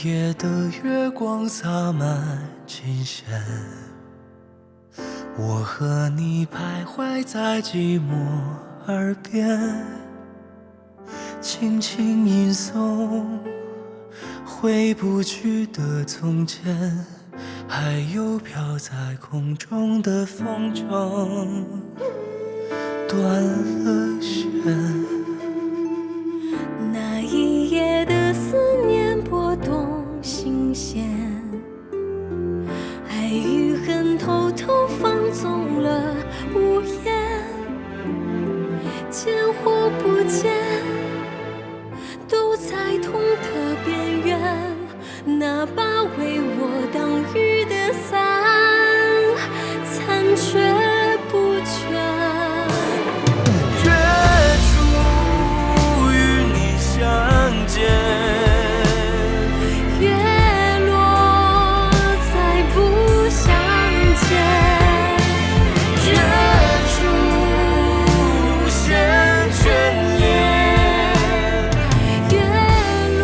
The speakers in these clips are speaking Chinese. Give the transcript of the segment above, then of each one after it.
夜的月光洒满琴弦，我和你徘徊在寂寞耳边，轻轻吟诵回不去的从前，还有飘在空中的风筝断了线。那一夜的思念拨动心弦，爱与恨偷偷放纵了无言，见或不见，都在痛的边缘。那把为我挡雨的伞，残缺不全。月初与你相见，月落再不相见，月出无限眷恋，月落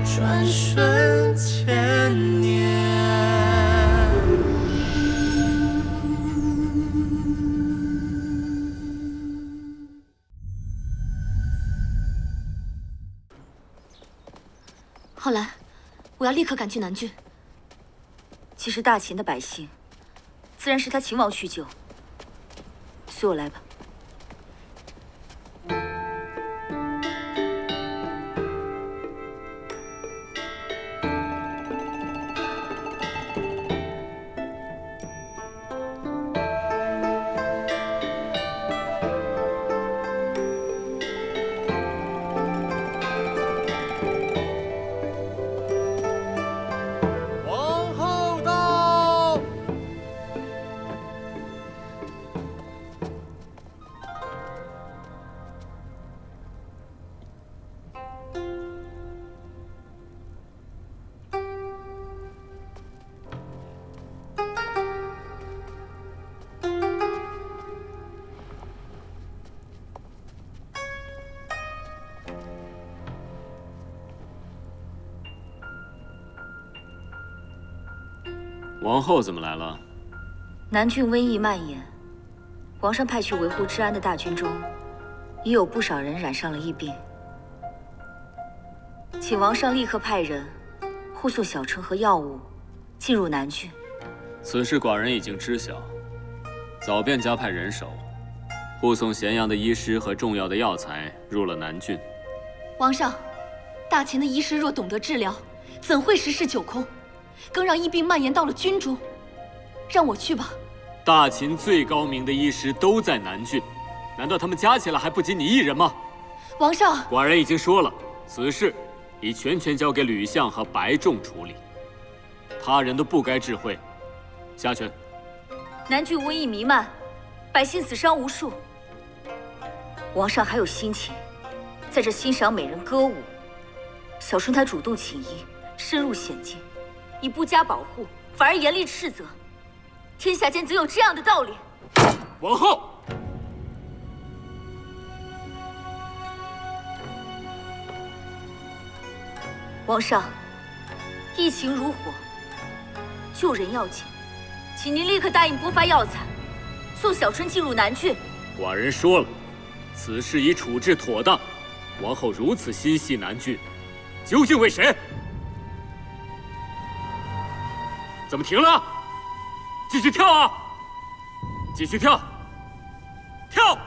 转瞬千年。浩然，我要立刻赶去南郡。其实大秦的百姓，自然是他秦王去救。随我来吧。王后到！王后怎么来了？南郡瘟疫蔓延，皇上派去维护治安的大军中，已有不少人染上了疫病，请王上立刻派人护送小乘和药物进入南郡。此事寡人已经知晓，早便加派人手，护送咸阳的医师和重要的药材入了南郡。王上，大秦的医师若懂得治疗，怎会十室九空，更让疫病蔓延到了军中？让我去吧。大秦最高明的医师都在南郡，难道他们加起来还不及你一人吗？王上，寡人已经说了，此事已全权交给吕相和白仲处理，他人都不该智慧。下去。南郡瘟疫弥漫，百姓死伤无数。王上还有心情在这欣赏美人歌舞？小春台主动请缨，深入险境，以不加保护，反而严厉斥责，天下间怎有这样的道理？王后，王上，疫情如火，救人要紧，请您立刻答应拨发药材，送小春进入南郡。寡人说了，此事已处置妥当。王后如此心系南郡，究竟为谁？怎么停了？继续跳啊！继续跳！跳！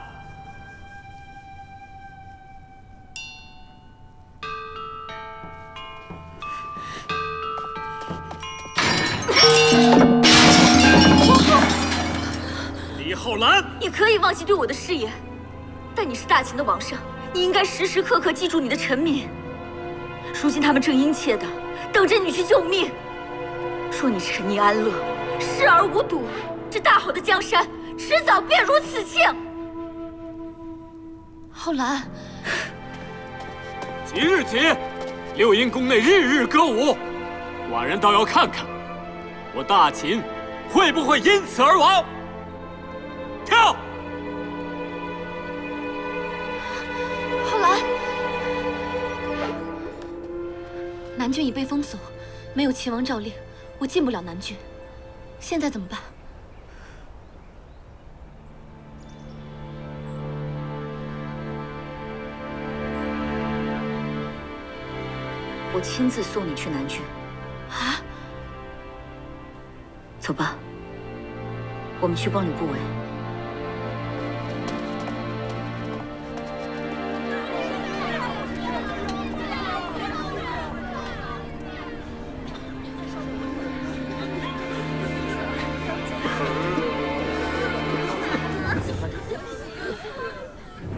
李浩然，你可以忘记对我的誓言，但你是大秦的王上，你应该时时刻刻记住你的臣民。如今他们正殷切的等着你去救命。若你沉溺安乐，视而无睹，这大好的江山迟早便如此境。浩然，即日起，六阴宫内日日歌舞，寡人倒要看看，我大秦会不会因此而亡。跳！浩然，南郡已被封锁，没有秦王诏令，我进不了南郡。现在怎么办？我亲自送你去南郡。啊！走吧，我们去帮吕不韦。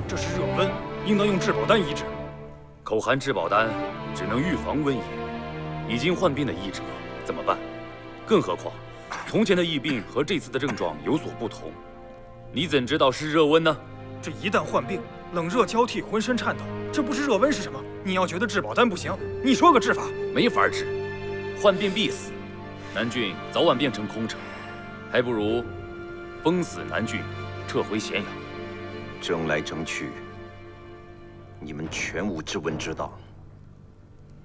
这是热温，应当用治保丹医治。口含治保丹只能预防瘟疫，已经患病的医者怎么办？更何况，从前的疫病和这次的症状有所不同，你怎知道是热温呢？这一旦患病，冷热交替，浑身颤抖，这不是热温是什么？你要觉得治保丹不行，你说个治法。没法治，患病必死，南郡早晚变成空城，还不如封死南郡，撤回咸阳。争来争去，你们全无知文之道，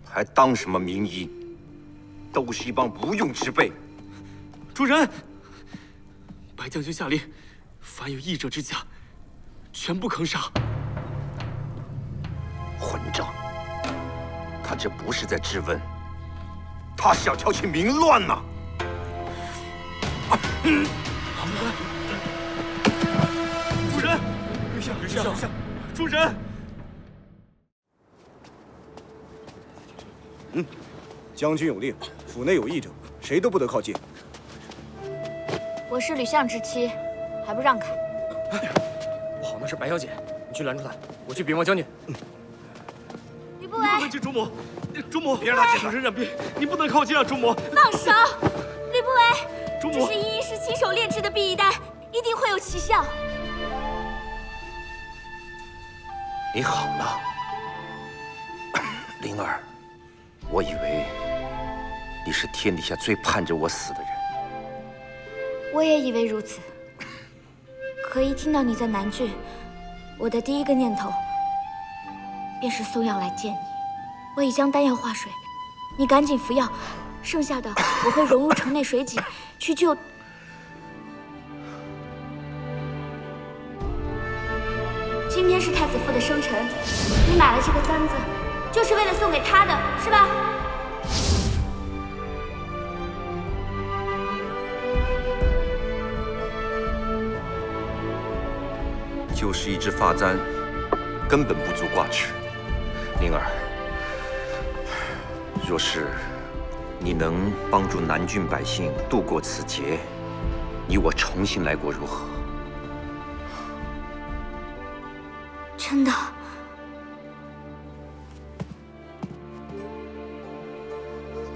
还当什么名医？都是一帮无用之辈。主人，白将军下令，凡有异者之家，全部坑杀。混账！他这不是在质问，他想挑起民乱呐！主人，陛下，主人。将军有令，府内有异者，谁都不得靠近。我是吕相之妻，还不让开？不好，那是白小姐，你去拦住她，我去禀王将军。吕不韦，不能进主母，主母，别让她主人染病，你不能靠近啊，主母。放手！吕不韦，主母，这是医师亲手炼制的避疫丹，一定会有奇效。你好了，灵儿，我以为你是天底下最盼着我死的人。我也以为如此，可一听到你在南郡，我的第一个念头便是送药来见你。我已将丹药化水，你赶紧服药，剩下的我会融入城内水井去救。今天是太子父的生辰，你买了这个簪子，就是为了送给他的，是吧？就是一只发簪，根本不足挂齿。灵儿，若是你能帮助南郡百姓度过此劫，你我重新来过如何？真的？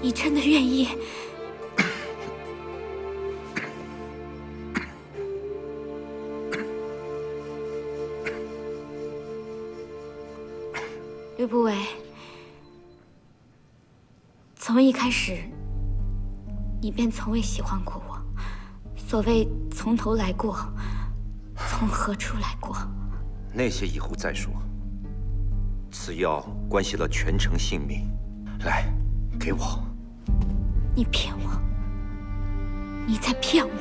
你真的愿意？吕不韦，从一开始，你便从未喜欢过我。所谓从头来过，从何处来过？那些以后再说。此药关系到全城性命，来，给我。你骗我！你在骗我！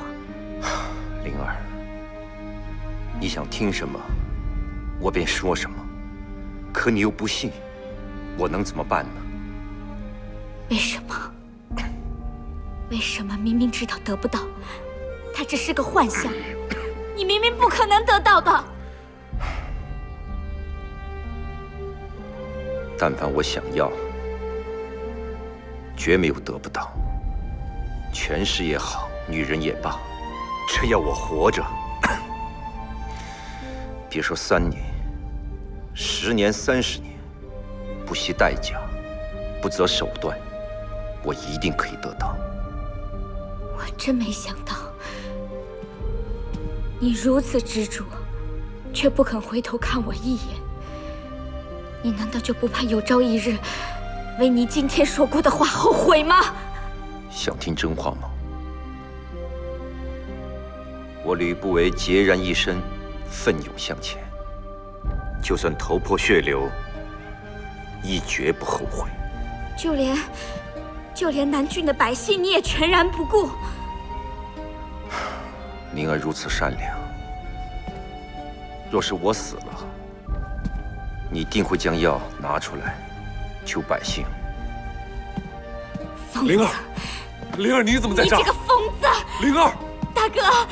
灵儿，你想听什么，我便说什么。可你又不信，我能怎么办呢？为什么？为什么明明知道得不到，它只是个幻象？你明明不可能得到的。但凡我想要，绝没有得不到。权势也好，女人也罢，只要我活着，别说3年、10年、30年，不惜代价，不择手段，我一定可以得到。我真没想到，你如此执着，却不肯回头看我一眼。你难道就不怕有朝一日，为你今天说过的话后悔吗？想听真话吗？我吕不韦孑然一身，奋勇向前，就算头破血流，亦绝不后悔。就连南郡的百姓你也全然不顾。灵儿如此善良，若是我死了，你一定会将药拿出来救百姓。灵儿，灵儿，你怎么在这儿？你这个疯子！灵儿，大哥，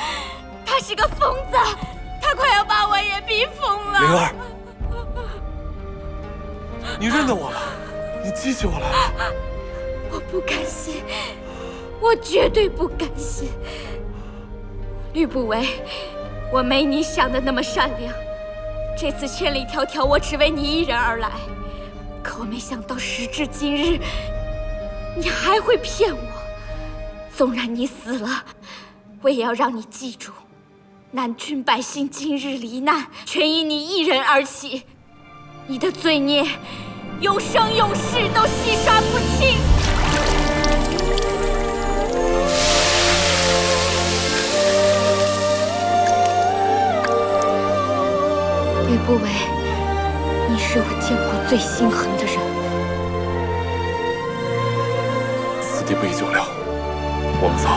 他是个疯子，他快要把我也逼疯了。灵儿，你认得我了，你记起我来了。我不甘心，我绝对不甘心。吕不韦，我没你想的那么善良。这次千里迢迢，我只为你一人而来，可我没想到时至今日，你还会骗我。纵然你死了，我也要让你记住，南郡百姓今日罹难，全因你一人而起，你的罪孽，永生永世都洗刷不清。吕不韦，你是我见过最心狠的人。此地不宜久留，我们走。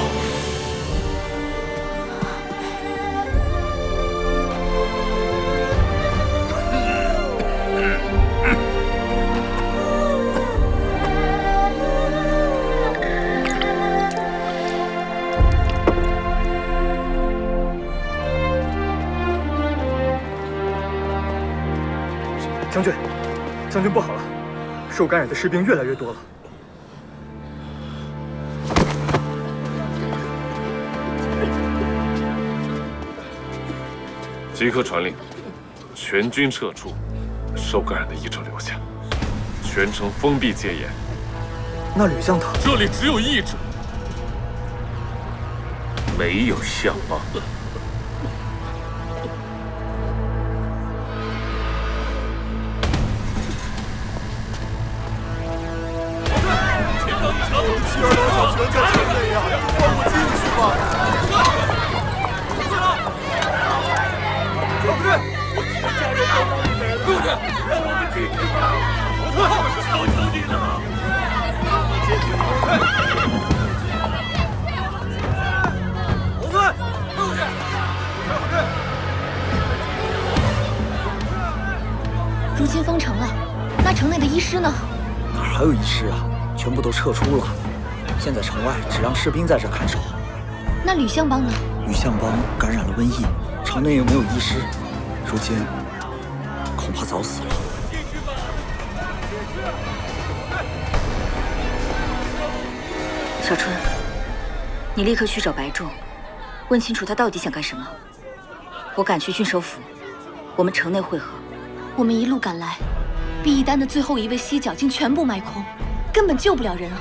将军不好了，受感染的士兵越来越多了。即刻传令，全军撤出，受感染的医者留下，全城封闭戒严。那吕相他，这里只有医者，没有相邦。妻儿老小全在城内呀，放我进去吧！陆队，陆队，让我们进去吧！我求求你了，让我进去吧！陆队，陆队，如今封城了，那城内的医师呢？哪还有医师啊？全部都撤出了。现在城外只让士兵在这看守。那吕相邦呢？吕相邦感染了瘟疫，城内又没有医师，如今恐怕早死了。小春，你立刻去找白仲，问清楚他到底想干什么。我赶去郡守府，我们城内会合。我们一路赶来，避疫丹的最后一位犀角竟全部卖空，根本救不了人啊！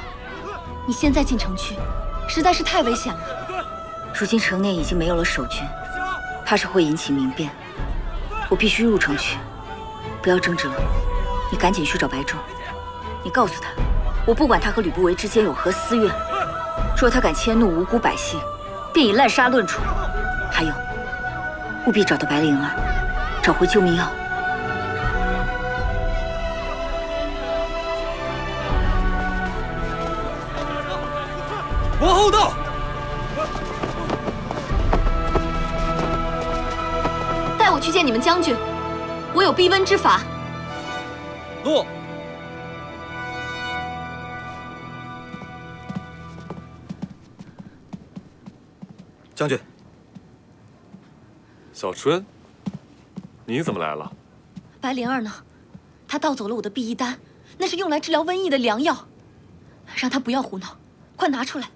你现在进城去，实在是太危险了。如今城内已经没有了守军，怕是会引起民变。我必须入城去。不要争执了，你赶紧去找白仲，你告诉他，我不管他和吕不韦之间有何私怨，若他敢迁怒无辜百姓，便以滥杀论处。还有，务必找到白灵儿，找回救命药。往后倒！带我去见你们将军，我有避瘟之法。诺。将军，小春，你怎么来了？白灵儿呢？她盗走了我的避疫丹，那是用来治疗瘟疫的良药，让她不要胡闹，快拿出来。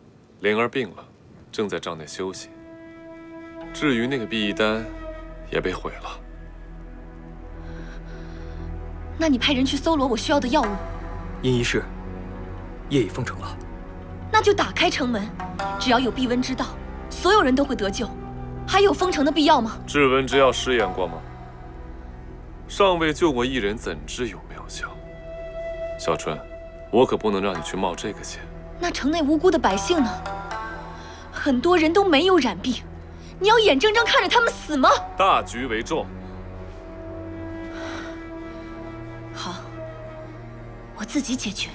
灵儿病了，正在帐内休息。至于那个避疫丹，也被毁了。那你派人去搜罗我需要的药物。殷医师，业已封城了。那就打开城门，只要有避瘟之道，所有人都会得救。还有封城的必要吗？治瘟之药试验过吗？尚未救过一人，怎知有妙效？小春，我可不能让你去冒这个险。那城内无辜的百姓呢？很多人都没有染病，你要眼睁睁看着他们死吗？大局为重。好，我自己解决。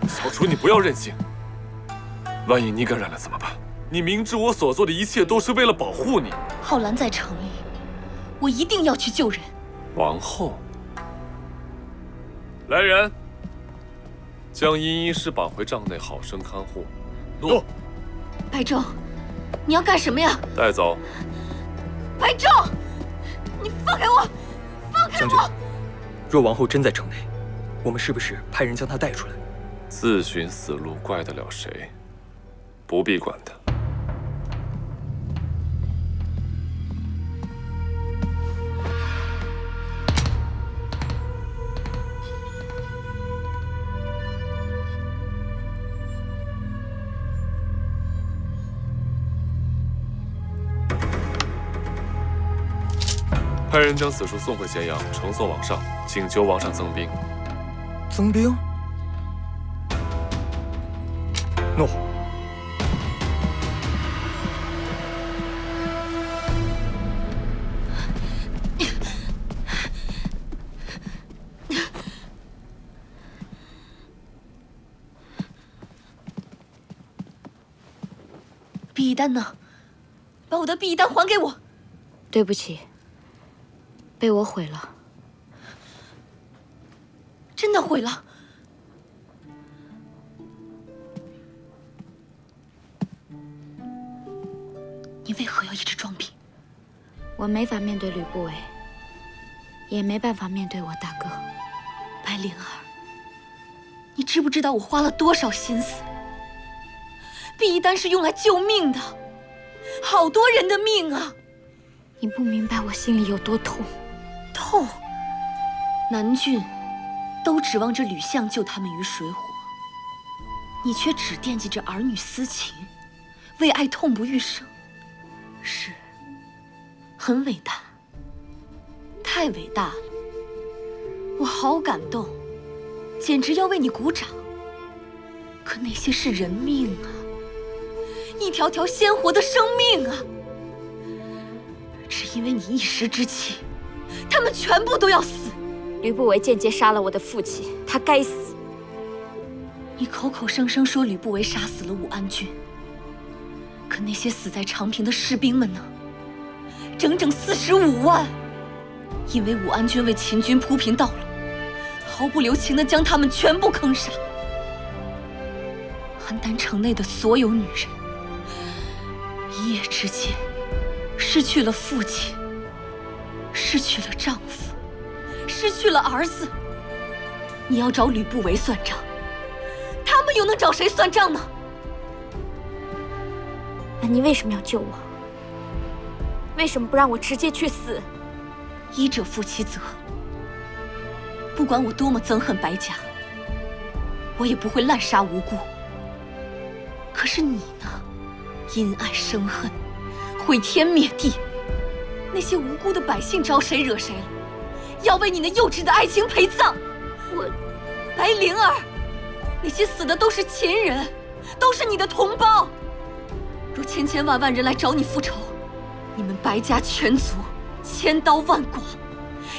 小纯，你不要任性。万一你感染了怎么办？你明知我所做的一切都是为了保护你。浩然在城里，我一定要去救人。王后，来人，将殷医师绑回帐内，好生看护。诺。白正，你要干什么呀？带走。白正，你放开我！放开我！若王后真在城内，我们是不是派人将她带出来？自寻死路，怪得了谁？不必管他。派人将死书送回咸阳，呈送王上，请求王上增兵。增兵？诺。避疫丹呢？把我的避疫丹还给我！对不起。被我毁了，真的毁了。你为何要一直装逼？我没法面对吕不韦，也没办法面对我大哥。白灵儿，你知不知道我花了多少心思？避疫丹是用来救命的，好多人的命啊！你不明白我心里有多痛。痛！南郡都指望着吕相救他们于水火，你却只惦记着儿女私情，为爱痛不欲生，是很伟大，太伟大了！我好感动，简直要为你鼓掌。可那些是人命啊，一条条鲜活的生命啊！只因为你一时之气，他们全部都要死。吕不韦间接杀了我的父亲，他该死。你口口声声说吕不韦杀死了武安君，可那些死在长平的士兵们呢？整整45万！因为武安君为秦军铺平道路，毫不留情地将他们全部坑杀。邯郸城内的所有女人，一夜之间失去了父亲，失去了丈夫，失去了儿子。你要找吕不韦算账，他们又能找谁算账呢？那你为什么要救我？为什么不让我直接去死？医者负其责。不管我多么憎恨白家，我也不会滥杀无辜。可是你呢？因爱生恨，毁天灭地，那些无辜的百姓招谁惹谁了？要为你那幼稚的爱情陪葬。白灵儿，那些死的都是秦人，都是你的同胞。若千千万万人来找你复仇，你们白家全族千刀万剐，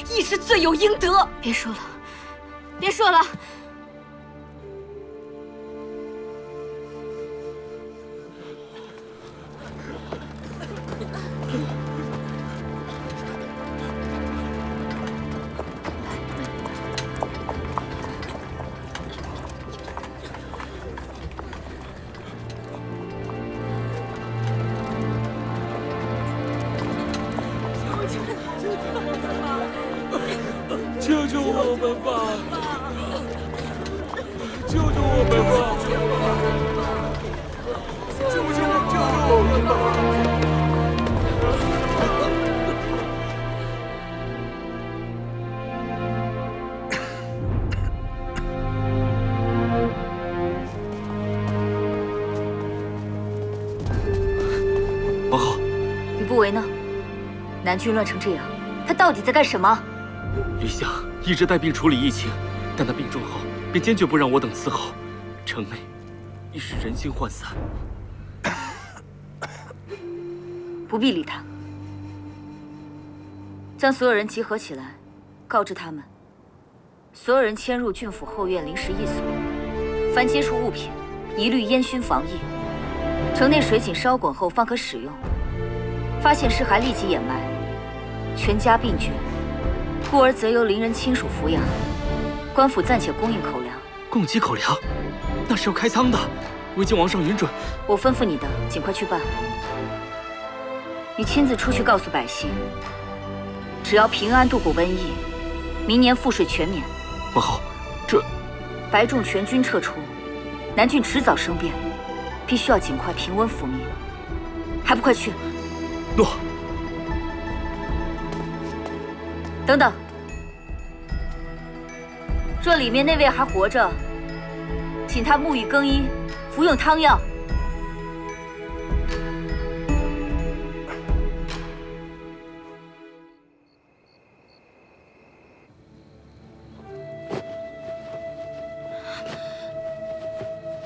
亦是罪有应得。别说了，别说了。救救我们吧！救救我们吧！救救我们吧！王后，吕不韦呢？南郡乱成这样，他到底在干什么？吕相一直带病处理疫情，但他病重后便坚决不让我等伺候，城内已是人心涣散。不必理他，将所有人集合起来，告知他们，所有人迁入郡府后院临时寓所，凡接触物品，一律烟熏防疫。城内水井烧滚后方可使用。发现尸骸立即掩埋，全家病绝。孤儿则由邻人亲属抚养。官府暂且供应口粮。供给口粮，那是要开仓的。未经王上允准，我吩咐你的，尽快去办。你亲自出去告诉百姓，只要平安度过瘟疫，明年赋税全免。王后，这白众全军撤出，南郡迟早生变，必须要尽快平稳抚民。还不快去！诺。等等，若里面那位还活着，请他沐浴更衣，服用汤药。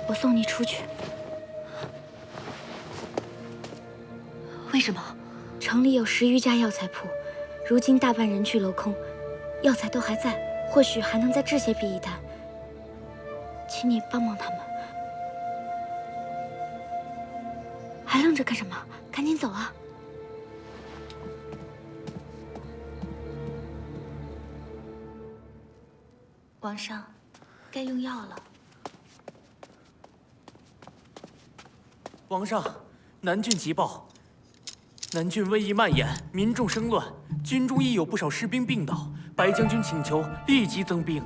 我送你出去。为什么？城里有10余家药材铺，如今大半人去楼空，药材都还在，或许还能再治些弊一单。请你帮帮他们。还愣着干什么？赶紧走啊！皇上，该用药了。皇上，南郡急报，南郡瘟疫蔓延，民众生乱，军中亦有不少士兵病倒。白将军请求立即增兵。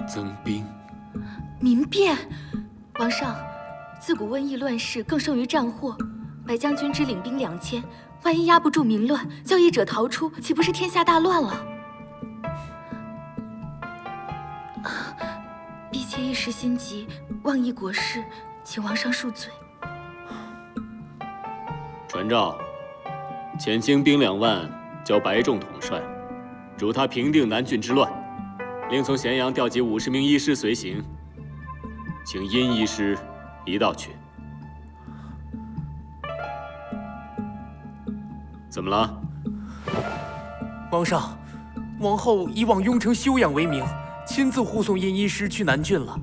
增兵？民变！皇上，自古瘟疫乱世更胜于战祸。白将军只领兵2000，万一压不住民乱，叫役者逃出，岂不是天下大乱了？婢妾一时心急，妄议国事，请皇上恕罪。传诏，遣精兵2万，交白仲统帅，主他平定南郡之乱。另从咸阳调集50名医师随行，请殷医师一道去。怎么了？皇上，王后以往雍城休养为名，亲自护送殷医师去南郡了。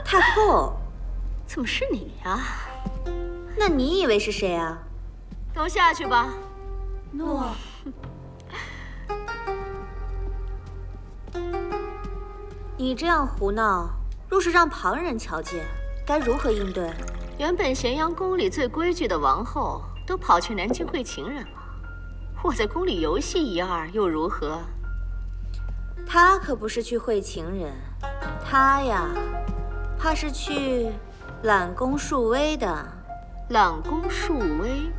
太后，怎么是你呀？那你以为是谁啊？都下去吧。诺。你这样胡闹，若是让旁人瞧见，该如何应对？原本咸阳宫里最规矩的王后，都跑去南京会情人了。我在宫里游戏一二又如何？她可不是去会情人，她呀，怕是去揽功树威的。揽功树威，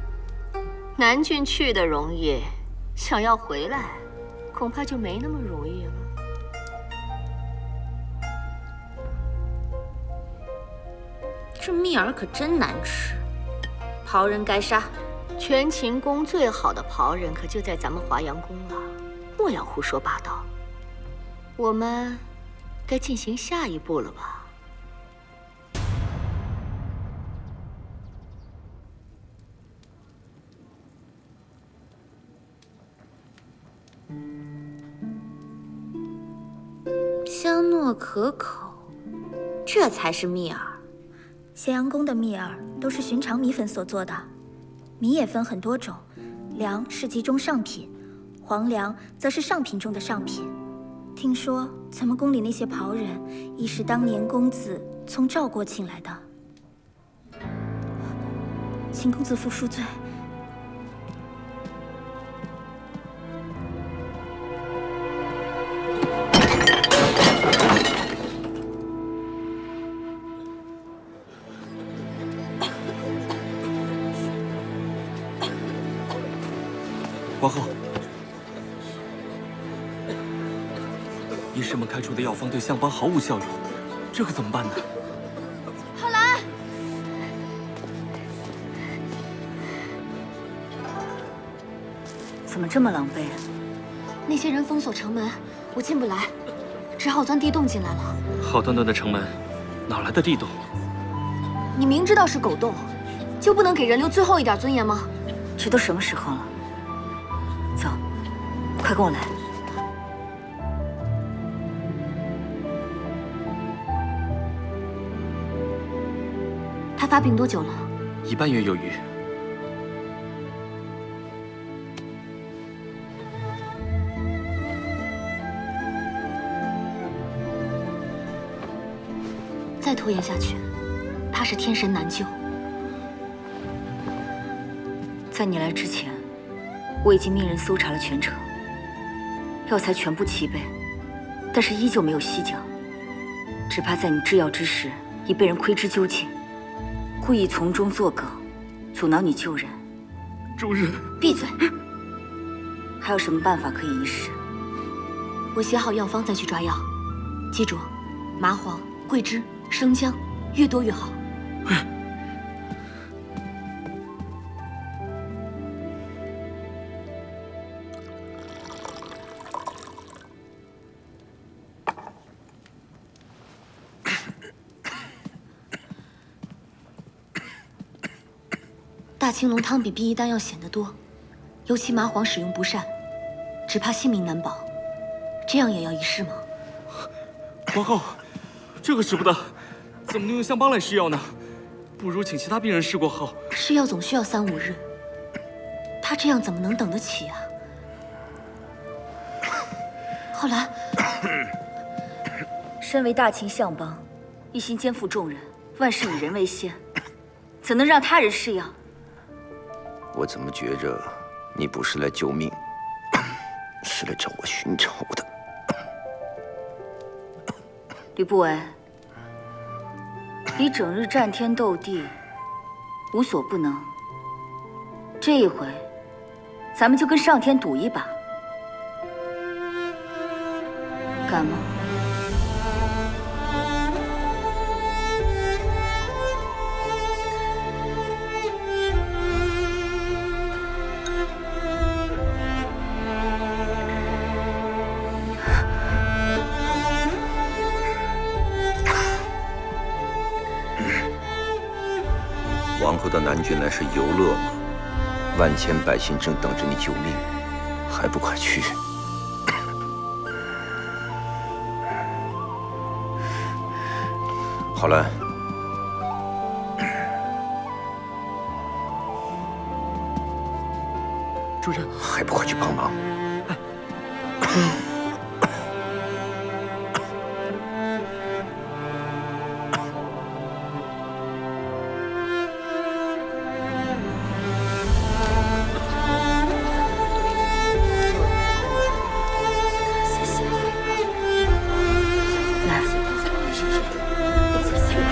南郡去的容易，想要回来，恐怕就没那么容易了。这蜜儿可真难吃，袍人该杀。全秦宫最好的袍人可就在咱们华阳宫了，莫要胡说八道。我们该进行下一步了吧？香糯可口，这才是蜜儿。咸阳宫的蜜儿都是寻常米粉所做的，米也分很多种，粮是其中上品，黄粮则是上品中的上品。听说咱们宫里那些袍人，亦是当年公子从赵国请来的，请公子父恕罪。皇后，医师们开出的药方对相邦毫无效用，这可怎么办呢？浩然，怎么这么狼狈？那些人封锁城门，我进不来，只好钻地洞进来了。好端端的城门，哪来的地洞？你明知道是狗洞，就不能给人留最后一点尊严吗？这都什么时候了？走，快跟我来。他发病多久了？1半月有余。再拖延下去，怕是天神难救。在你来之前，我已经命人搜查了全城，药材全部齐备，但是依旧没有西江。只怕在你制药之时，已被人窥知究竟，故意从中作梗，阻挠你救人。主人，闭嘴！还有什么办法可以一试？我写好药方再去抓药，记住，麻黄、桂枝、生姜，越多越好。大青龙汤比避疫丹要险得多，尤其麻黄使用不善，只怕性命难保。这样也要一试吗？皇后，这个使不得，怎么能用香帮来试药呢？不如请其他病人试过后。试药总需要3、5日，他这样怎么能等得起啊？浩然，身为大秦相邦，一心肩负重任，万事以人为先，怎能让他人试药？我怎么觉着你不是来救命，是来找我寻仇的？吕不韦，你整日战天斗地，无所不能。这一回，咱们就跟上天赌一把，敢吗？王后的南郡乃是游乐吗？万千百姓正等着你救命，还不快去！好了，主人，还不快去帮忙！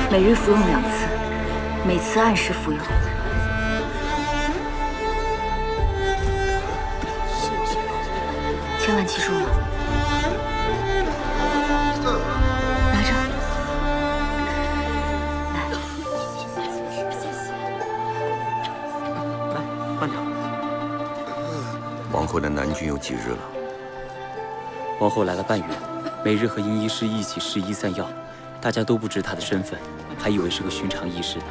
每日服用2次，每次按时服用。千万记住了，拿着。来，慢点。王后的南郡有几日了？王后来了半月，每日和殷医师一起试医散药，大家都不知她的身份，还以为是个寻常医师呢。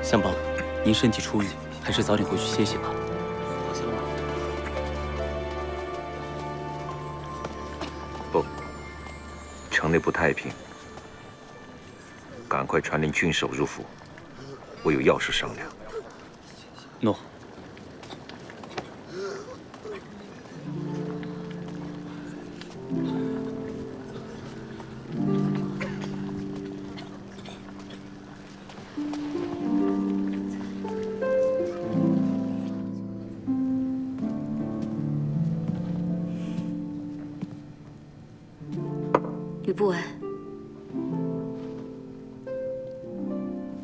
相邦，您身体初愈，还是早点回去歇歇吧。不，城内不太平，赶快传令郡守入府，我有要事商量。诺。吕不韦，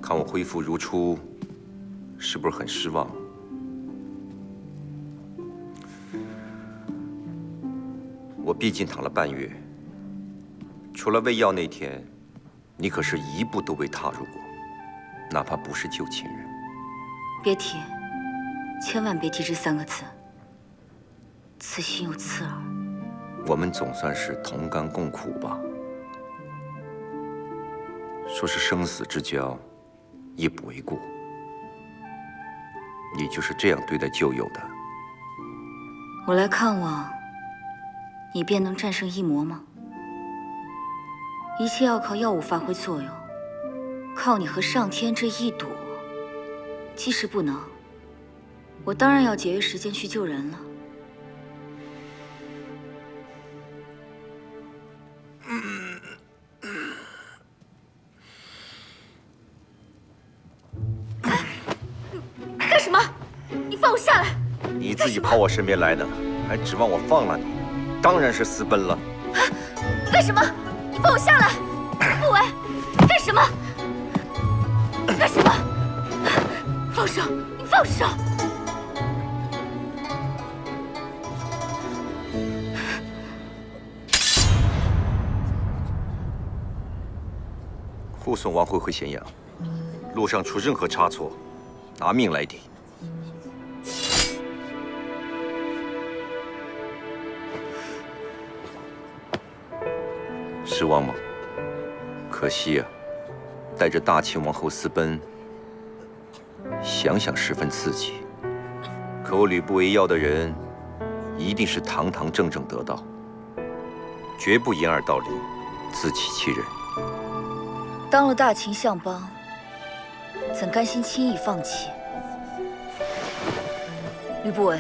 看我恢复如初，是不是很失望？我毕竟躺了半月，除了喂药那天，你可是一步都未踏入过，哪怕不是救亲人。别提，千万别提这3个字。此心有刺耳。我们总算是同甘共苦吧。说是生死之交，亦不为过。你就是这样对待旧友的？我来看望你，便能战胜异魔吗？一切要靠药物发挥作用，靠你和上天这一赌。即使不能，我当然要节约时间去救人了。干什么？你放我下来！你自己跑我身边来的，还指望我放了你？当然是私奔了。干什么？你放我下来！不为，干什么？干什么？放手！你放手！护送王后回咸阳，路上出任何差错，拿命来抵。失望吗？可惜呀，带着大秦王后私奔，想想十分刺激。可我吕不韦要的人，一定是堂堂正正得到，绝不掩耳盗铃，自欺欺人。当了大秦相邦，怎甘心轻易放弃？吕不韦，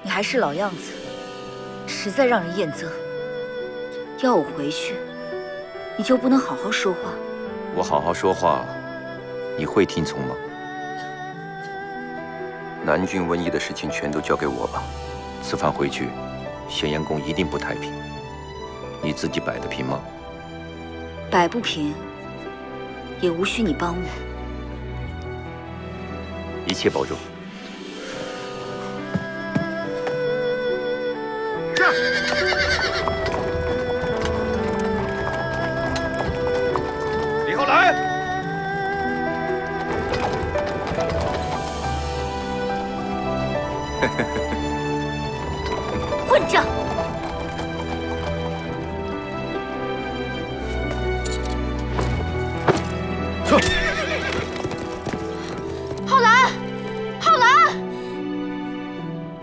你还是老样子，实在让人厌憎。要我回去，你就不能好好说话？我好好说话，你会听从吗？南郡瘟疫的事情全都交给我吧。此番回去，咸阳宫一定不太平。你自己摆得平吗？摆不平，也无需你帮我。一切保重。李浩来！混账！浩然，浩然！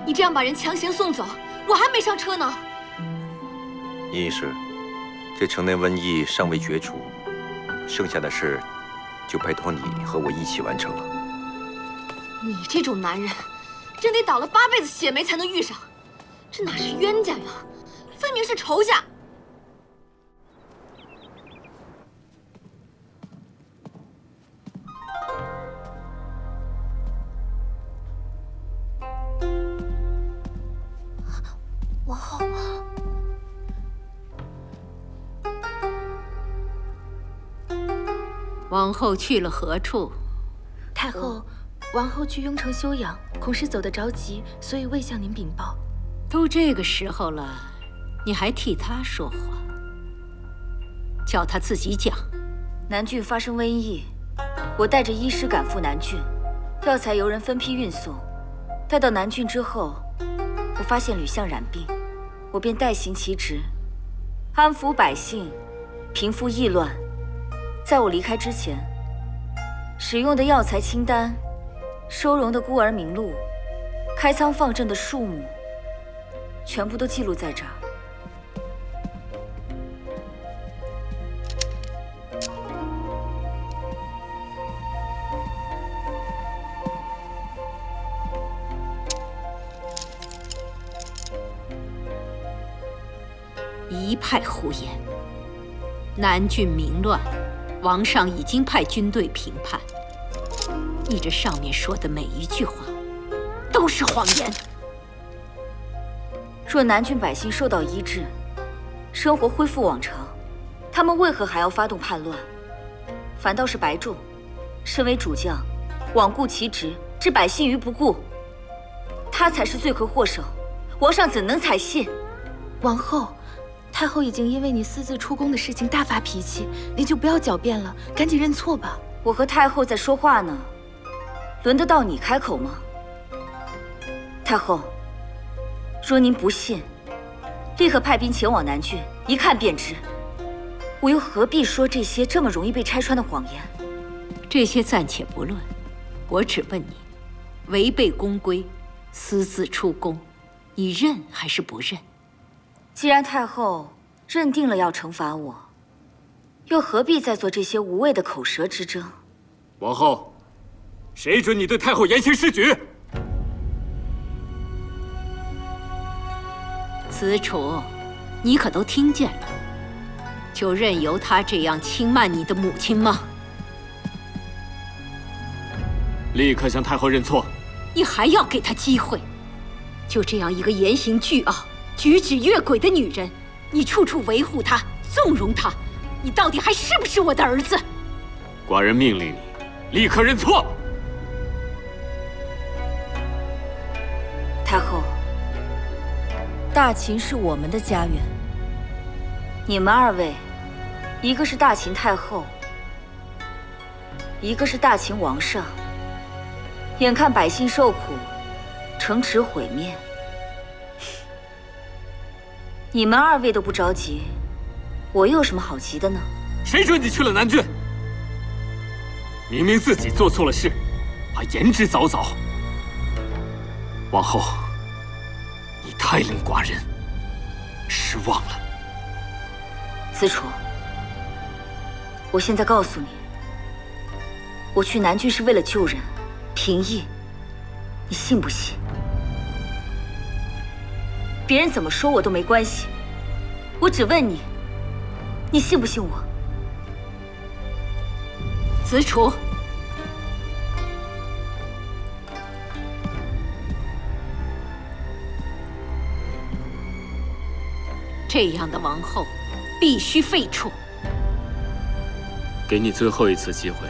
你这样把人强行送走，我还没上车呢。尹氏，这城内瘟疫尚未绝除，剩下的事就拜托你和我一起完成了。你这种男人，真得倒了8辈子血霉才能遇上，这哪是冤家呀，分明是仇家。王后，王后去了何处？太后，王后去雍城休养，恐是走得着急，所以未向您禀报。都这个时候了，你还替她说话？叫她自己讲。南郡发生瘟疫，我带着医师赶赴南郡，药材由人分批运送。待到南郡之后，我发现吕相染病，我便代行其职，安抚百姓，平复疫乱。在我离开之前，使用的药材清单、收容的孤儿名录、开仓放赈的数目，全部都记录在这儿。一派胡言！南郡民乱，王上已经派军队平叛。你这上面说的每一句话，都是谎言。若南郡百姓受到医治，生活恢复往常，他们为何还要发动叛乱？反倒是白仲，身为主将，罔顾其职，置百姓于不顾，他才是罪魁祸首。皇上怎能采信？王后，太后已经因为你私自出宫的事情大发脾气，你就不要狡辩了，赶紧认错吧。我和太后在说话呢，轮得到你开口吗？太后，若您不信，立刻派兵前往南郡，一看便知。我又何必说这些这么容易被拆穿的谎言？这些暂且不论，我只问你：违背宫规，私自出宫，你认还是不认？既然太后认定了要惩罚我，又何必再做这些无谓的口舌之争？王后，谁准你对太后言行失举？子楚，你可都听见了？就任由他这样轻慢你的母亲吗？立刻向太后认错！你还要给他机会？就这样一个言行倨傲、举止越轨的女人，你处处维护她、纵容她，你到底还是不是我的儿子？寡人命令你，立刻认错！太后，大秦是我们的家园，你们二位，一个是大秦太后，一个是大秦王上。眼看百姓受苦，城池毁灭，你们二位都不着急，我又有什么好急的呢？谁准你去了南郡？明明自己做错了事，还言之凿凿。王后，你太令寡人失望了。子楚，我现在告诉你，我去南郡是为了救人。平易，你信不信？别人怎么说我都没关系，我只问你，你信不信我？子楚，这样的王后必须废黜。给你最后一次机会，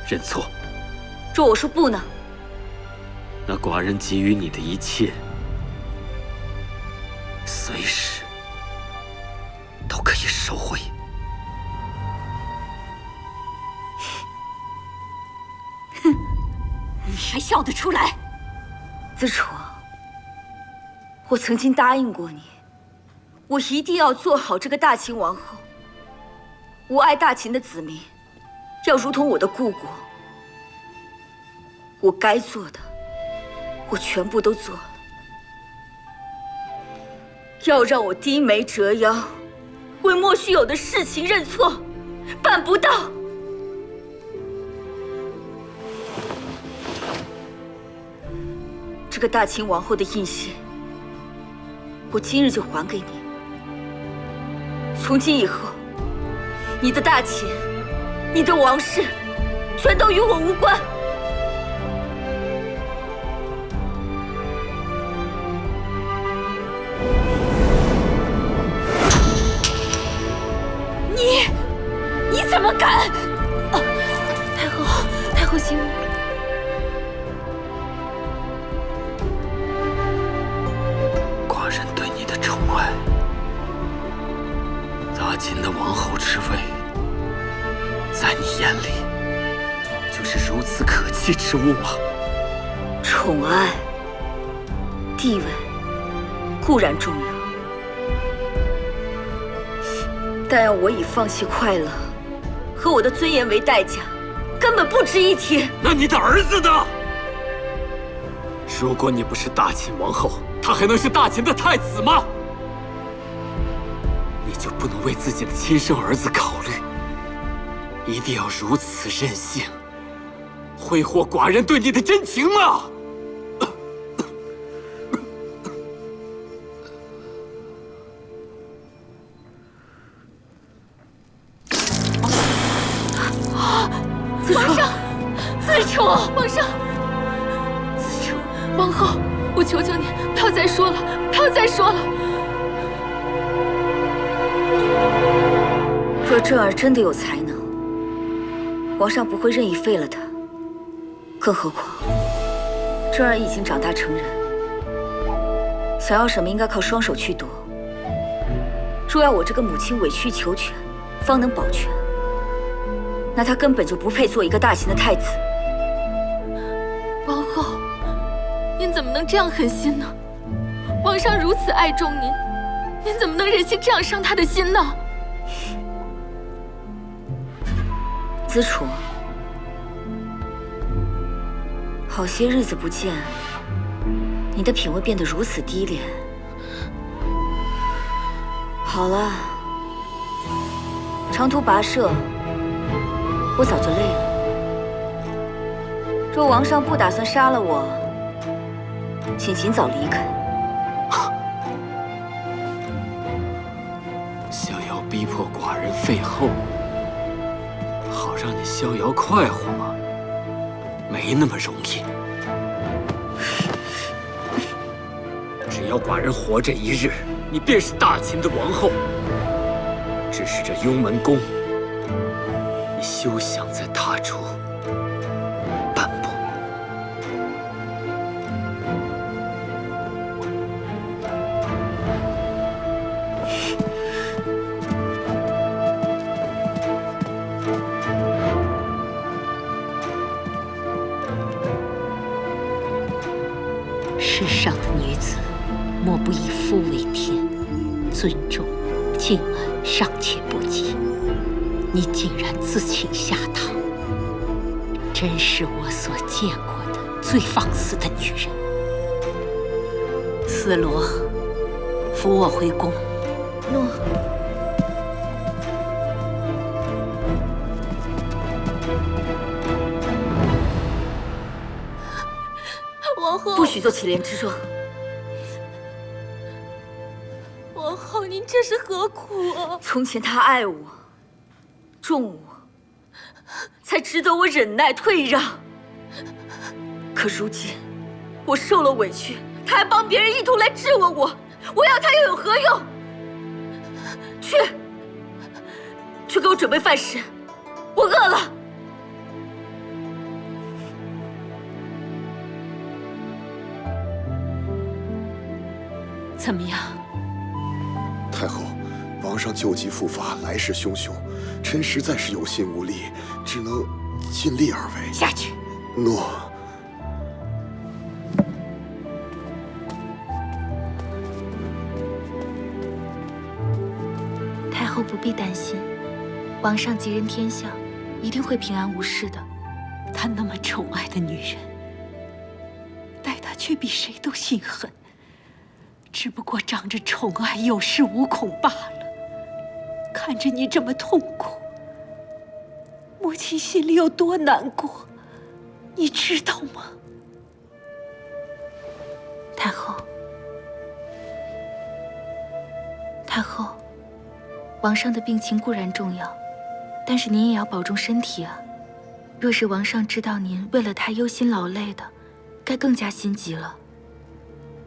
认错。若我说不呢？那寡人给予你的一切，随时都可以收回。哼，你还笑得出来？子楚，我曾经答应过你，我一定要做好这个大秦王后。我爱大秦的子民，要如同我的故国。我该做的，我全部都做了。要让我低眉折腰，为莫须有的事情认错，办不到。这个大秦王后的印信，我今日就还给你。从今以后，你的大秦，你的王室，全都与我无关。你怎么敢？太后，太后息怒。寡人对你的宠爱，大秦的王后之位，在你眼里就是如此可弃之物吗？宠爱、地位固然重要，但要我以放弃快乐和我的尊严为代价，根本不值一提。那你的儿子呢？如果你不是大秦王后，他还能是大秦的太子吗？你就不能为自己的亲生儿子考虑？一定要如此任性，挥霍寡人对你的真情吗？王上，子楚，王上，子楚，王后，我求求你，不要再说了，不要再说了。若正儿真的有才能，皇上不会任意废了他。更何况，正儿已经长大成人，想要什么应该靠双手去夺。若要我这个母亲委曲求全，方能保全，那他根本就不配做一个大秦的太子。王后，您怎么能这样狠心呢？皇上如此爱重您，您怎么能忍心这样伤他的心呢？子楚，好些日子不见，你的品味变得如此低劣。好了，长途跋涉，我早就累了。若王上不打算杀了我，请尽早离开。想要逼迫寡人废后，好让你逍遥快活吗？没那么容易。只要寡人活着一日，你便是大秦的王后。只是这幽门宫，你休想再踏出半步。世上的女子，莫不以夫为天，尊重、敬爱尚且不及，你竟然自请下榻，真是我所见过的最放肆的女人。思罗，扶我回宫。诺。王后，不许做乞怜之状。王后，您这是何苦啊？从前他爱我，重我，才值得我忍耐退让。可如今，我受了委屈，他还帮别人一同来质问我，我要他又有何用？去给我准备饭食，我饿了。怎么样？太后，王上旧疾复发，来势汹汹，臣实在是有心无力，只能尽力而为。下去。诺。太后不必担心，王上吉人天相，一定会平安无事的。他那么宠爱的女人，待他却比谁都心狠。只不过仗着宠爱有恃无恐罢了。看着你这么痛苦，母亲心里有多难过，你知道吗？太后，太后，王上的病情固然重要，但是您也要保重身体啊。若是王上知道您为了他忧心劳累的，该更加心急了。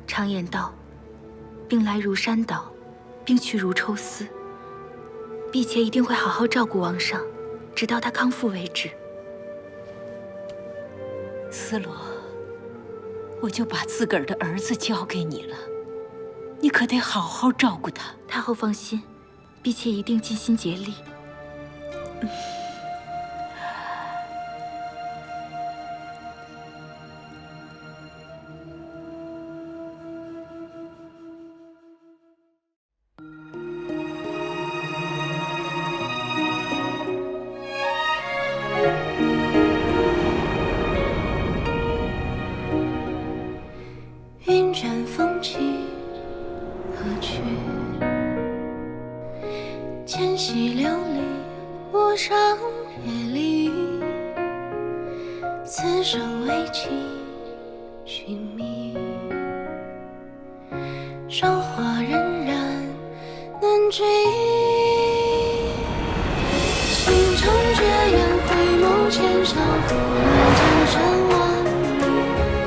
常言道，病来如山倒，病去如抽丝。婢妾一定会好好照顾王上，直到他康复为止。思罗，我就把自个儿的儿子交给你了，你可得好好照顾他。太后放心，婢妾一定尽心竭力。云卷风起何去？千溪流离，陌上别离。此生为情寻觅，韶华荏苒难追忆。倾城绝艳，回眸千山覆乱江山万里。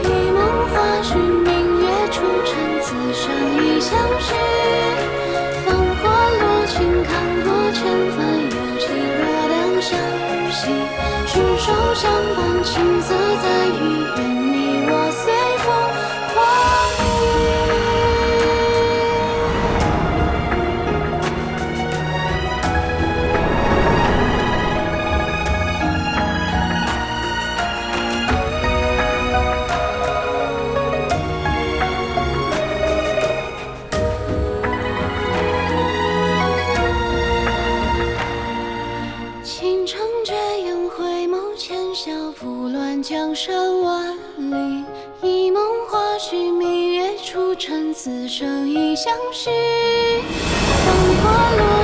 一梦花絮，明月出尘，此生已相许。繁华落尽，看破千帆，有情若两相惜。执手相伴，青涩在于愿你我随风化看江山万里，一梦化虚，明月出尘，此生已相识。芳华落